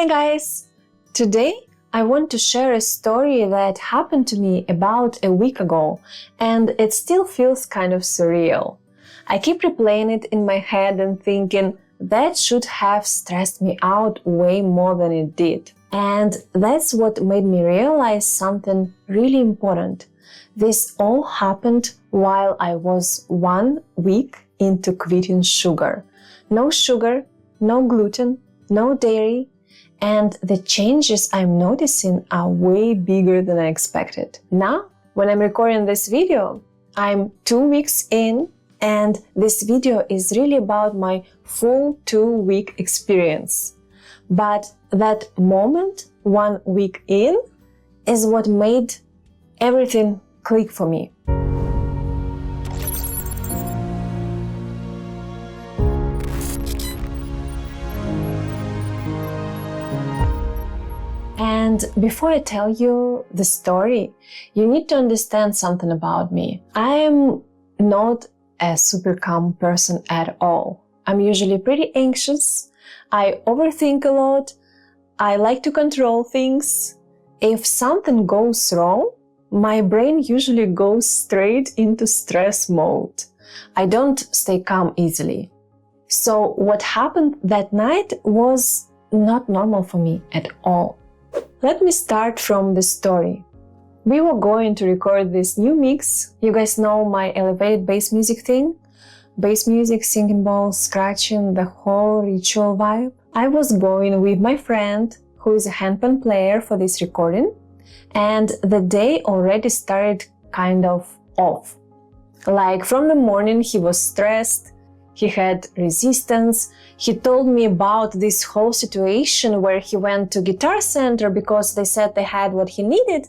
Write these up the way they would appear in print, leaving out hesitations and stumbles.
Hi guys! Today I want to share a story that happened to me about a week ago, and it still feels kind of surreal. I keep replaying it in my head and thinking that should have stressed me out way more than it did. And that's what made me realize something really important. This all happened while I was 1 week into quitting sugar. No sugar, no gluten, no dairy, and the changes I'm noticing are way bigger than I expected. Now, when I'm recording this video, I'm 2 weeks in, and this video is really about my full 2-week experience. But that moment, 1 week in, is what made everything click for me. And before I tell you the story, you need to understand something about me. I am not a super calm person at all. I'm usually pretty anxious. I overthink a lot. I like to control things. If something goes wrong, my brain usually goes straight into stress mode. I don't stay calm easily. So what happened that night was not normal for me at all. Let me start from the story. We were going to record this new mix. You guys know my elevated bass music thing? Bass music, singing bowls, scratching, the whole ritual vibe. I was going with my friend, who is a handpan player for this recording, and the day already started kind of off. Like from the morning he was stressed, he had resistance. He told me about this whole situation where he went to Guitar Center because they said they had what he needed,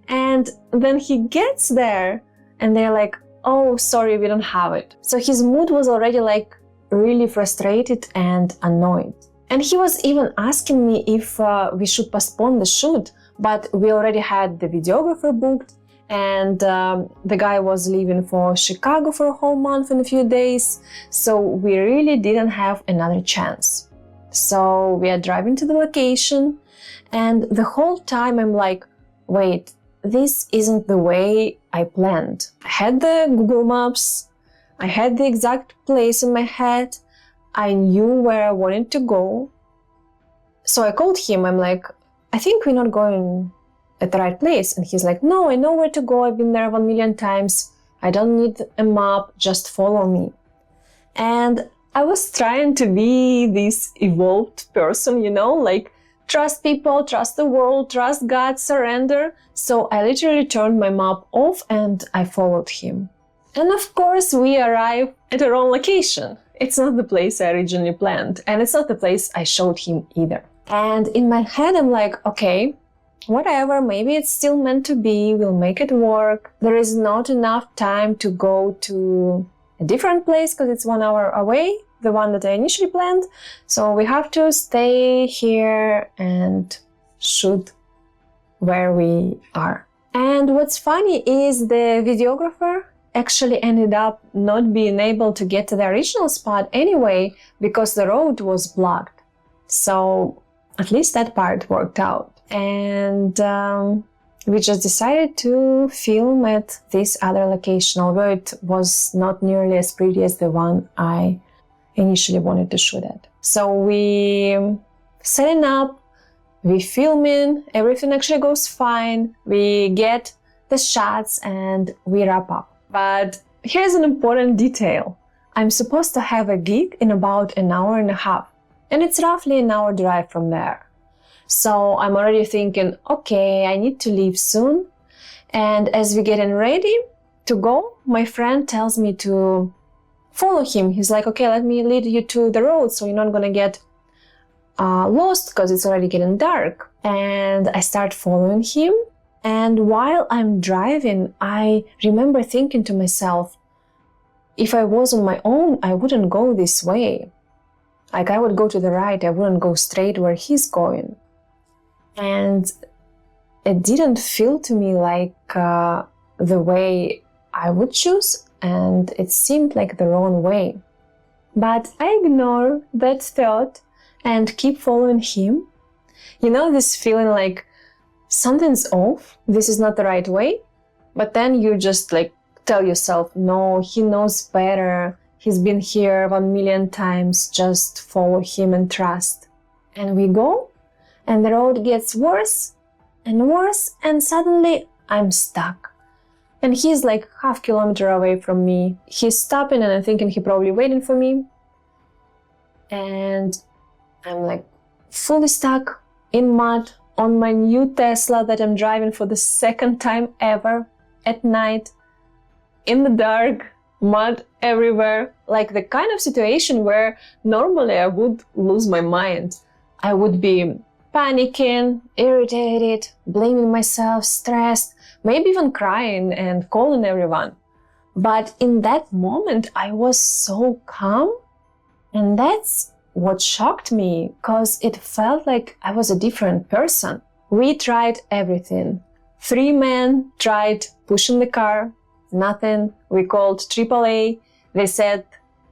and then he gets there and they're like, oh, sorry, we don't have it. So his mood was already like really frustrated and annoyed. And he was even asking me if we should postpone the shoot, but we already had the videographer booked, and the guy was leaving for Chicago for a whole month in a few days, so we really didn't have another chance. So we are driving to the location, and the whole time I'm like, wait, this isn't the way I planned. I had the Google Maps, I had the exact place in my head, I knew where I wanted to go. So I called him, I'm like, I think we're not going at the right place. And he's like, no, I know where to go, I've been there 1 million times, I don't need a map, just follow me. And I was trying to be this evolved person, like trust people, trust the world, trust God, surrender. So I literally turned my map off and I followed him. And of course we arrived at the wrong location. It's not the place I originally planned, and it's not the place I showed him either. And in my head I'm like, okay, whatever, maybe it's still meant to be, we'll make it work. There is not enough time to go to a different place because it's 1 hour away, the one that I initially planned. So we have to stay here and shoot where we are. And what's funny is the videographer actually ended up not being able to get to the original spot anyway because the road was blocked. So at least that part worked out. And we just decided to film at this other location, although it was not nearly as pretty as the one I initially wanted to shoot at. So we setting up, we filming, everything actually goes fine, we get the shots and we wrap up. But here's an important detail. I'm supposed to have a gig in about 1.5 hours, and it's roughly an hour drive from there. So I'm already thinking, okay, I need to leave soon. And as we're getting ready to go, my friend tells me to follow him. He's like, okay, let me lead you to the road so you're not gonna get lost because it's already getting dark. And I start following him. And while I'm driving, I remember thinking to myself, if I was on my own, I wouldn't go this way. Like I would go to the right, I wouldn't go straight where he's going. And it didn't feel to me like the way I would choose, and it seemed like the wrong way. But I ignore that thought and keep following him. You know this feeling like something's off, this is not the right way, but then you just like tell yourself, no, he knows better, he's been here 1,000,000 times, just follow him and trust. And we go, and the road gets worse and worse, and suddenly I'm stuck. And he's like half kilometer away from me. He's stopping and I'm thinking he probably waiting for me. And I'm like fully stuck in mud on my new Tesla that I'm driving for the second time ever at night, in the dark, mud everywhere, like the kind of situation where normally I would lose my mind. I would be panicking, irritated, blaming myself, stressed, maybe even crying and calling everyone. But in that moment, I was so calm, and that's what shocked me, because it felt like I was a different person. We tried everything. 3 men tried pushing the car, nothing. We called AAA. They said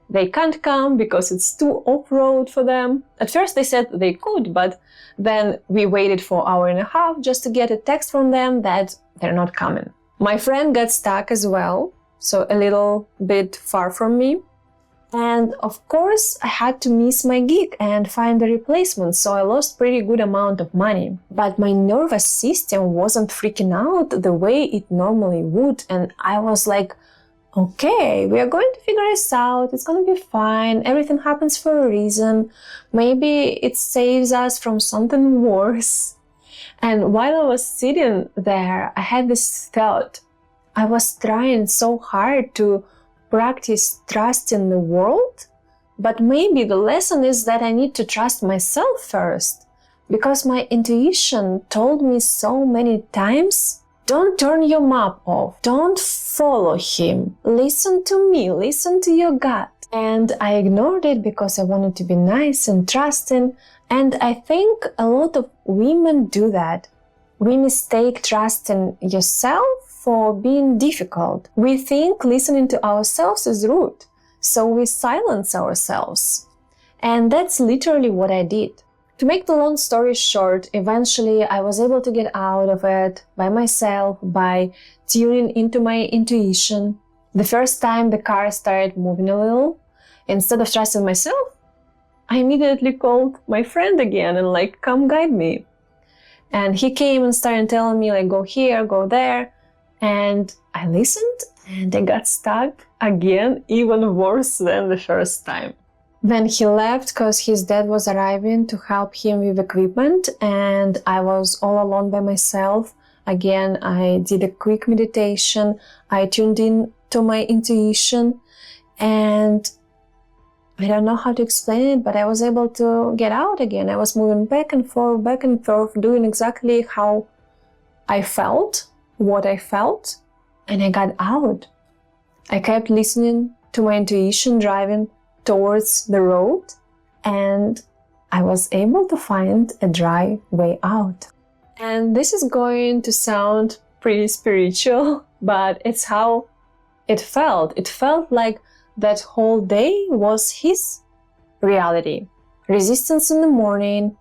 they can't come because it's too off-road for them. At first they said they could, but then we waited for an hour and a half just to get a text from them that they're not coming. My friend got stuck as well, so a little bit far from me. And of course, I had to miss my gig and find a replacement, so I lost pretty good amount of money. But my nervous system wasn't freaking out the way it normally would, and I was like, okay, we are going to figure this out, it's gonna be fine, everything happens for a reason, maybe it saves us from something worse. And while I was sitting there, I had this thought. I was trying so hard to practice trust in the world, but maybe the lesson is that I need to trust myself first, because my intuition told me so many times, don't turn your map off, don't follow him, listen to me, listen to your gut. And I ignored it because I wanted to be nice and trusting, and I think a lot of women do that. We mistake trusting yourself for being difficult. We think listening to ourselves is rude, so we silence ourselves. And that's literally what I did. To make the long story short, eventually I was able to get out of it by myself, by tuning into my intuition. The first time the car started moving a little, instead of trusting myself, I immediately called my friend again and like, come guide me. And he came and started telling me like, go here, go there. And I listened and I got stuck again, even worse than the first time. Then he left because his dad was arriving to help him with equipment, and I was all alone by myself. Again, I did a quick meditation, I tuned in to my intuition, and I don't know how to explain it, but I was able to get out again. I was moving back and forth, doing exactly how I felt, what I felt, and I got out. I kept listening to my intuition, driving towards the road, and I was able to find a dry way out. And this is going to sound pretty spiritual, but it's how it felt. It felt like that whole day was his reality. Resistance in the morning,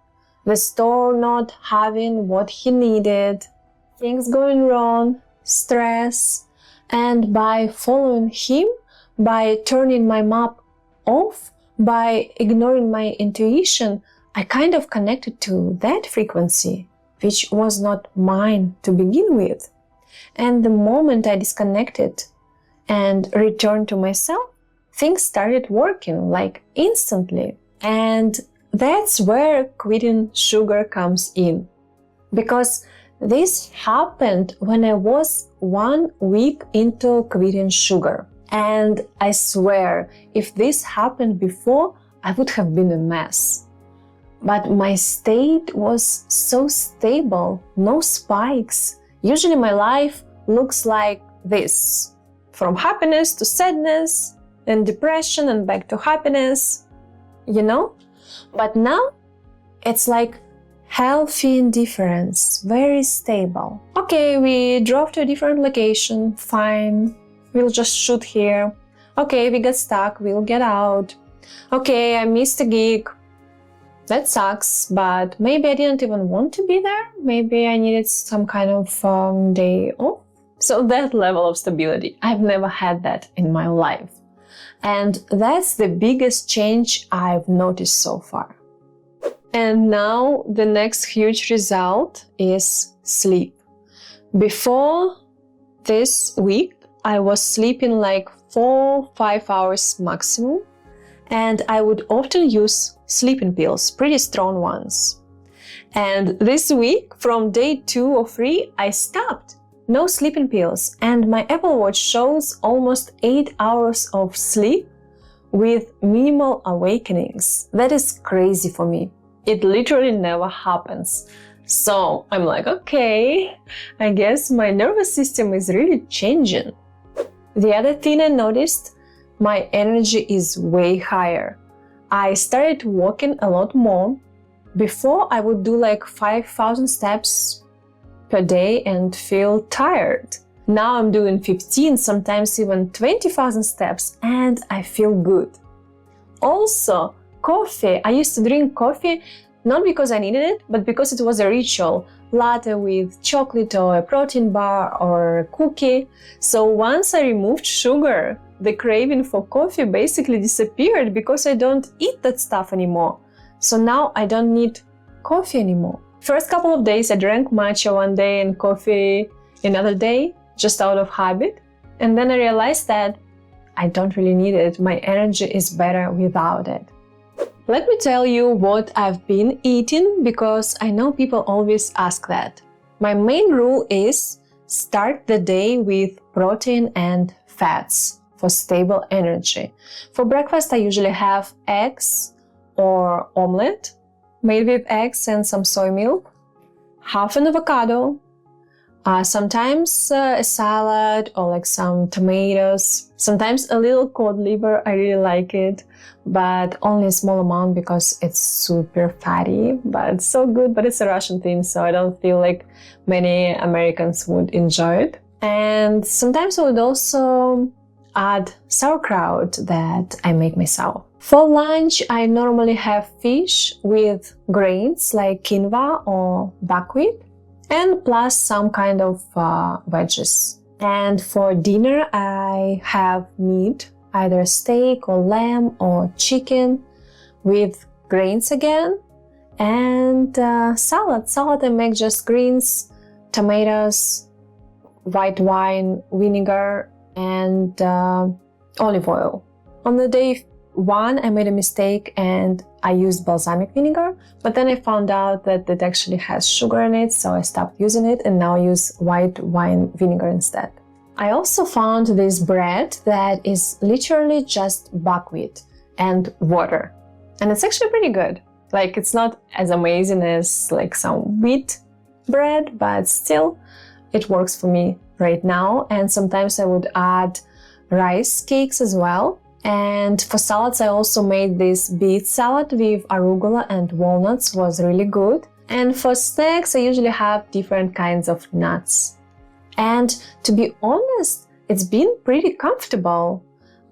the store not having what he needed, things going wrong, stress, and by following him, by turning my map off, by ignoring my intuition, I kind of connected to that frequency, which was not mine to begin with. And the moment I disconnected and returned to myself, things started working like instantly. And that's where quitting sugar comes in. Because this happened when I was 1 week into quitting sugar. And I swear, if this happened before, I would have been a mess. But my state was so stable, no spikes. Usually my life looks like this. From happiness to sadness, and depression, and back to happiness, you know? But now, it's like healthy indifference, very stable. Okay, we drove to a different location, fine. We'll just shoot here. Okay, we got stuck, we'll get out. Okay, I missed a gig. That sucks, but maybe I didn't even want to be there. Maybe I needed some kind of day off. So that level of stability, I've never had that in my life. And that's the biggest change I've noticed so far. And now the next huge result is sleep. Before this week, I was sleeping like 4-5 hours maximum, and I would often use sleeping pills, pretty strong ones. And this week, from day 2 or 3, I stopped. No sleeping pills, and my Apple Watch shows almost 8 hours of sleep with minimal awakenings. That is crazy for me. It literally never happens. So I'm like, okay, I guess my nervous system is really changing. The other thing I noticed, my energy is way higher. I started walking a lot more. Before, I would do like 5,000 steps per day and feel tired. Now I'm doing 15, sometimes even 20,000 steps, and I feel good. Also, coffee. I used to drink coffee not because I needed it, but because it was a ritual. Latte with chocolate or a protein bar or a cookie. So once I removed sugar, the craving for coffee basically disappeared because I don't eat that stuff anymore. So now I don't need coffee anymore. First couple of days I drank matcha one day and coffee another day, just out of habit. And then I realized that I don't really need it. My energy is better without it. Let me tell you what I've been eating, because I know people always ask that. My main rule is start the day with protein and fats for stable energy. For breakfast, I usually have eggs or omelette made with eggs and some soy milk, half an avocado, sometimes a salad or like some tomatoes, sometimes a little cod liver. I really like it, but only a small amount because it's super fatty, but it's so good. But it's a Russian thing, so I don't feel like many Americans would enjoy it. And sometimes I would also add sauerkraut that I make myself. For lunch, I normally have fish with grains like quinoa or buckwheat, and plus some kind of veggies. And for dinner, I have meat, either steak or lamb or chicken with grains again, and salad. Salad I make just greens, tomatoes, white wine, vinegar, and olive oil. On the day 1, I made a mistake and I used balsamic vinegar, but then I found out that it actually has sugar in it, so I stopped using it and now use white wine vinegar instead. I also found this bread that is literally just buckwheat and water, and it's actually pretty good. Like, it's not as amazing as like some wheat bread, but still it works for me right now. And sometimes I would add rice cakes as well. And for salads, I also made this beet salad with arugula and walnuts, was really good. And for snacks, I usually have different kinds of nuts. And to be honest, it's been pretty comfortable.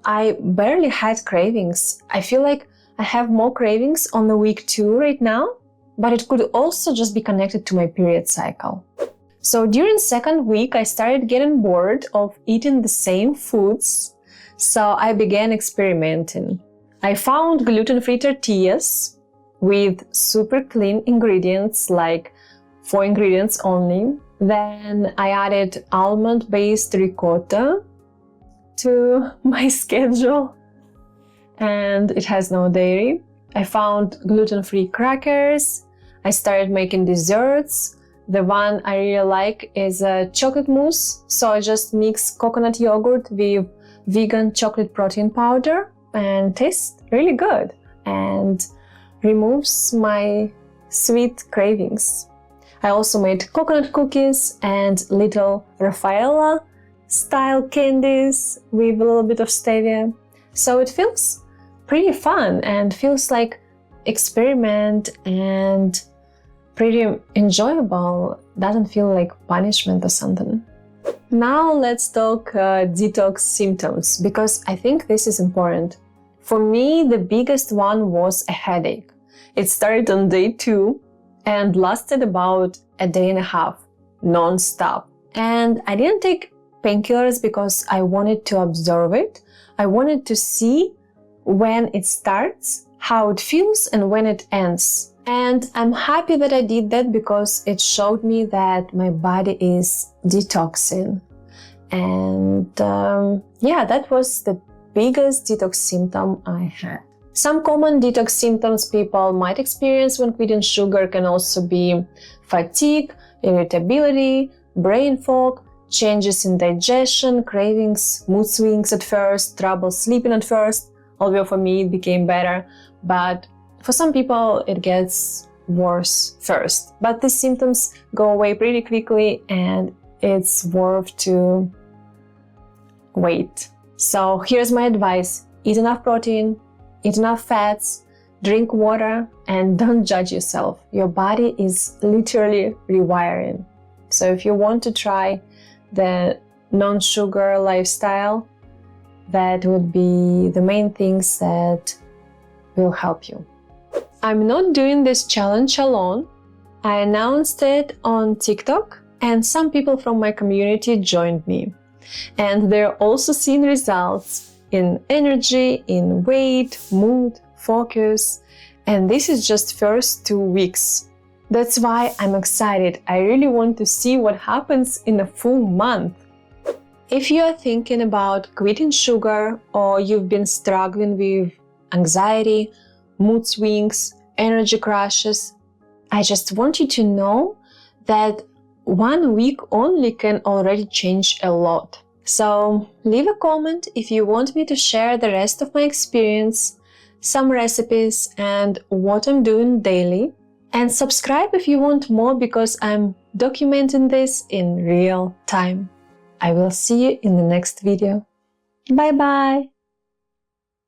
I barely had cravings. I feel like I have more cravings on the week 2 right now, but it could also just be connected to my period cycle. So during second week, I started getting bored of eating the same foods. So I began experimenting. I found gluten-free tortillas with super clean ingredients, like 4 ingredients only. Then I added almond-based ricotta to my schedule, and it has no dairy. I found gluten-free crackers. I started making desserts. The one I really like is a chocolate mousse. So I just mix coconut yogurt with vegan chocolate protein powder, and tastes really good and removes my sweet cravings. I also made coconut cookies and little Raffaella style candies with a little bit of stevia. So it feels pretty fun and feels like experiment and pretty enjoyable. Doesn't feel like punishment or something. Now let's talk detox symptoms, because I think this is important. For me, the biggest one was a headache. It started on day 2 and lasted about a day and a half, non-stop. And I didn't take painkillers because I wanted to observe it. I wanted to see when it starts, how it feels, and when it ends. And I'm happy that I did that because it showed me that my body is detoxing. And yeah, that was the biggest detox symptom I had. Some common detox symptoms people might experience when quitting sugar can also be fatigue, irritability, brain fog, changes in digestion, cravings, mood swings at first, trouble sleeping at first, although for me it became better, but for some people it gets worse first. But these symptoms go away pretty quickly and it's worth to wait. So here's my advice: eat enough protein, eat enough fats, drink water, and don't judge yourself. Your body is literally rewiring. So if you want to try the non-sugar lifestyle, that would be the main things that will help you. I'm not doing this challenge alone. I announced it on TikTok and some people from my community joined me. And they're also seeing results in energy, in weight, mood, focus. And this is just first 2 weeks. That's why I'm excited. I really want to see what happens in a full month. If you are thinking about quitting sugar or you've been struggling with anxiety, mood swings, energy crashes, I just want you to know that 1 week only can already change a lot. So leave a comment if you want me to share the rest of my experience, some recipes, and what I'm doing daily. And subscribe if you want more because I'm documenting this in real time. I will see you in the next video. Bye bye!